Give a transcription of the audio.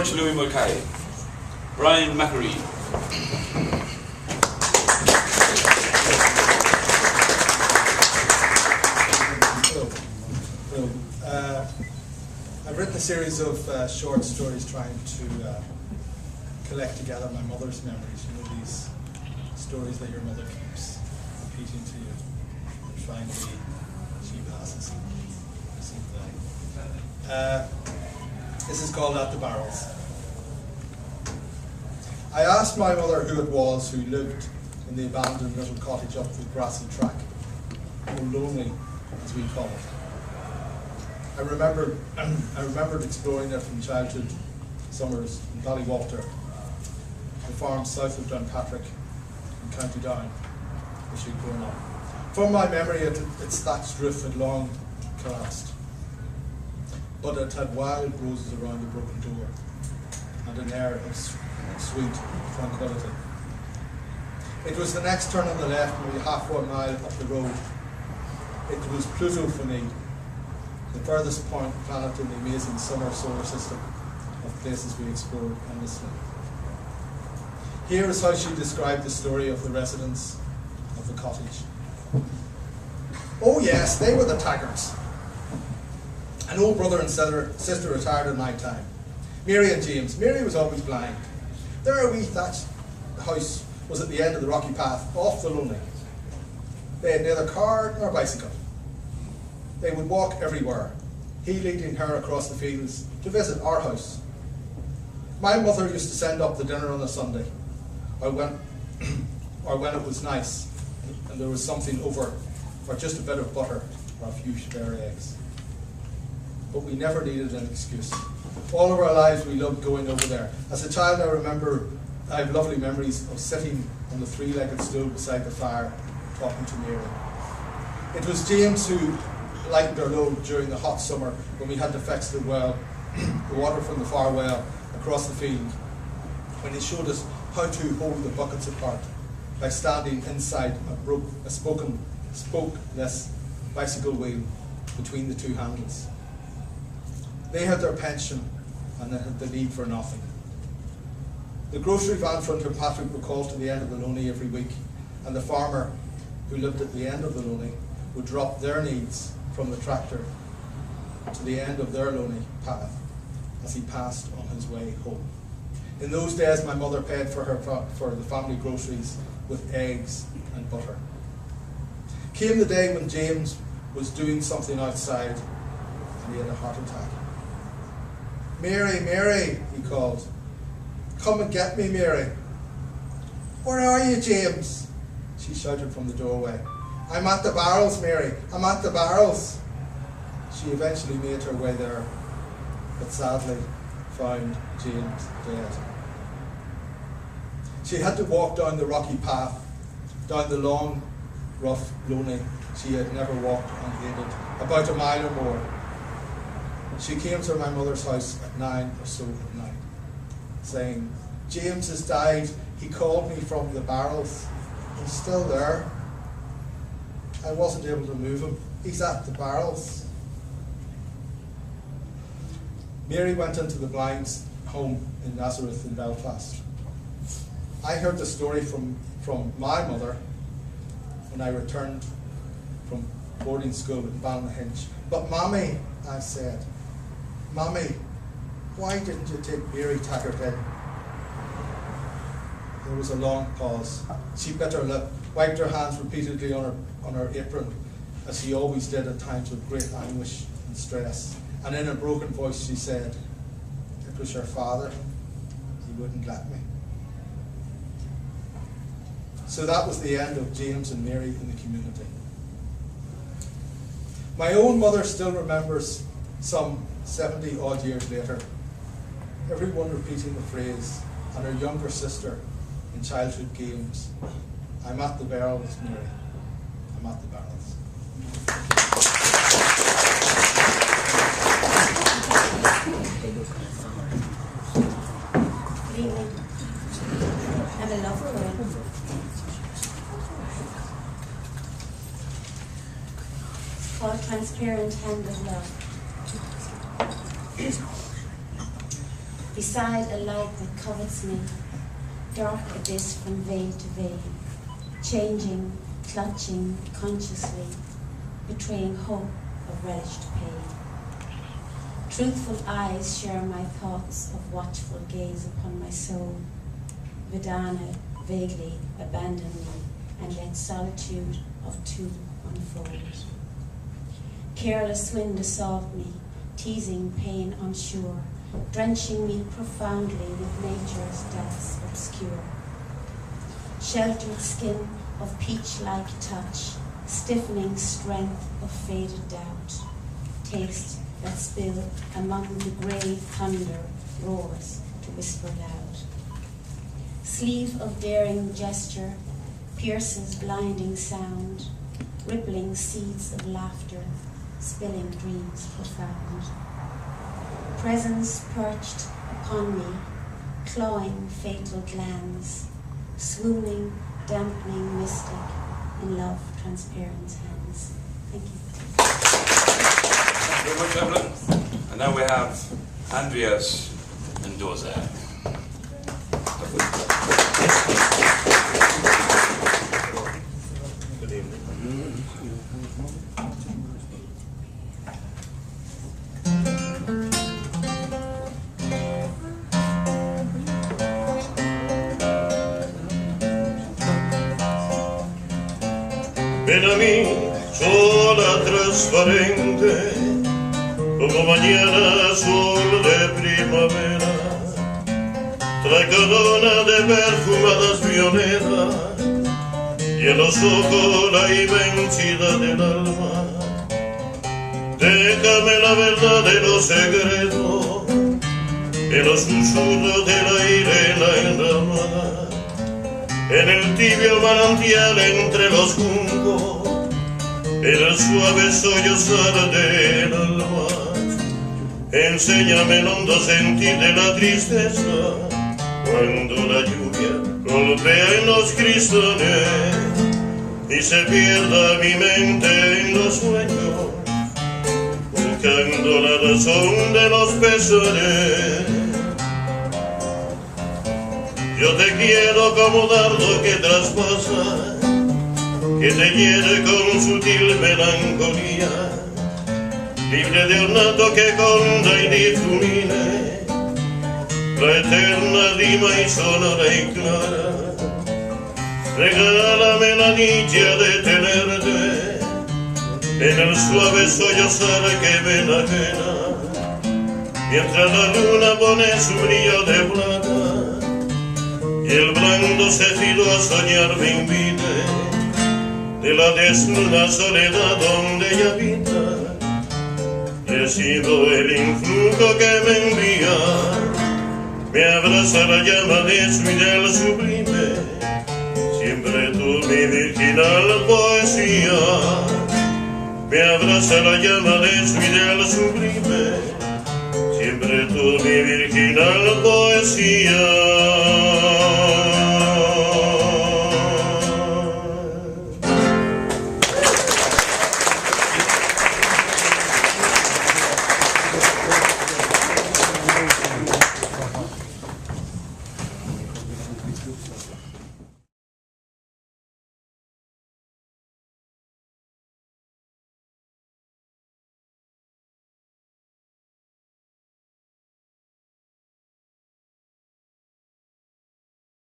George Louis Mulcahy, Brian McAree. Hello. I've written a series of short stories trying to collect together my mother's memories. You know, these stories that your mother keeps repeating to you and finally she passes. This is called At the Barrels. I asked my mother who it was who lived in the abandoned little cottage up the grassy track, or lonely as we call it. I remembered exploring there from childhood summers in Ballywalter, the farm south of Downpatrick in County Down, where she'd grown up. From my memory, its thatched roof had long collapsed, but it had wild roses around the broken door and an air of sweet tranquility. It was the next turn on the left, maybe half a mile up the road. It was Pluto for me, the furthest planet in the amazing summer solar system of places we explored endlessly. Here is how she described the story of the residents of the cottage. Oh yes, they were the Taggarts. An old brother and sister retired at night time. Mary and James. Mary was always blind. Their wee thatched house was at the end of the rocky path, off the lonely. They had neither car nor bicycle. They would walk everywhere, he leading her across the fields to visit our house. My mother used to send up the dinner on a Sunday, or when it was nice and there was something over, or just a bit of butter or a few spare eggs. But we never needed an excuse. All of our lives we loved going over there. As a child I have lovely memories of sitting on the three-legged stool beside the fire talking to Mary. It was James who lightened our load during the hot summer when we had to fetch the well, the water from the far well across the field, when he showed us how to hold the buckets apart by standing inside a spokeless bicycle wheel between the two handles. They had their pension and they had the need for nothing. The grocery van from Downpatrick were called to the end of the Loney every week, and the farmer who lived at the end of the Loney would drop their needs from the tractor to the end of their lonely path as he passed on his way home. In those days, my mother paid for the family groceries with eggs and butter. Came the day when James was doing something outside and he had a heart attack. Mary, Mary, he called. Come and get me, Mary. Where are you, James? She shouted from the doorway. I'm at the barrels, Mary. I'm at the barrels. She eventually made her way there, but sadly found James dead. She had to walk down the rocky path, down the long, rough, lonely she had never walked unaided, about a mile or more. She came to my mother's house at 9 or so at night, saying, James has died. He called me from the barrels. He's still there. I wasn't able to move him. He's at the barrels. Mary went into the Blinds home in Nazareth in Belfast. I heard the story from my mother when I returned from boarding school in Ballynahinch. But Mommy, I said, Mommy, why didn't you take Mary Taggart in? There was a long pause. She bit her lip, wiped her hands repeatedly on her apron, as she always did at times of great anguish and stress. And in a broken voice she said, it was your father. He wouldn't let me. So that was the end of James and Mary in the community. My own mother still remembers, some 70 odd years later, everyone repeating the phrase, and her younger sister in childhood games, I'm at the barrels, Mary. I'm at the barrels. Good evening. I'm a lover. Called Transparent Hand of Love. beside a light that covets me, dark abyss from vein to vein, changing, clutching consciously, betraying hope of relished pain. Truthful eyes share my thoughts of watchful gaze upon my soul. Vedana vaguely abandon me and let solitude of two unfold. Careless wind assault me, teasing pain unsure, drenching me profoundly with nature's depths obscure. Sheltered skin of peach-like touch, stiffening strength of faded doubt. Taste that spill among the grey thunder roars to whisper loud. Sleeve of daring gesture pierces blinding sound, rippling seeds of laughter, spilling dreams profound. Presence perched upon me, clawing fatal glands, swooning, dampening mystic in love transparent hands. Thank you. Thank you very much, Evelyn. And now we have Andreas and Doza. Good evening. Ven a mí, sola transparente, como mañana sol de primavera, trae corona de perfumadas violetas y en los ojos la inmensidad del alma. Déjame la verdad de los secretos, en los susurros del aire en la enramada, en el tibio manantial entre los juncos, en el suave sollozar del alma. Enséñame el hondo sentir de la tristeza cuando la lluvia golpea en los cristales y se pierda mi mente en los sueños, buscando la razón de los pesares. Yo te quiero como dardo que traspasa, que te hiere con sutil melancolía, libre de ornato que conda y difumine la eterna rima y sonora y clara. Regálame la dicha de tenerte en el suave sollozar que me enajena, mientras la luna pone su brillo de plata y el blando cefiro a soñar me invite de la desnuda soledad donde ella habita. Recibo el influjo que me envía, me abraza la llama de su ideal sublime, siempre tú mi virginal poesía. Me abraza la llama de su ideal sublime, siempre tú mi virginal poesía.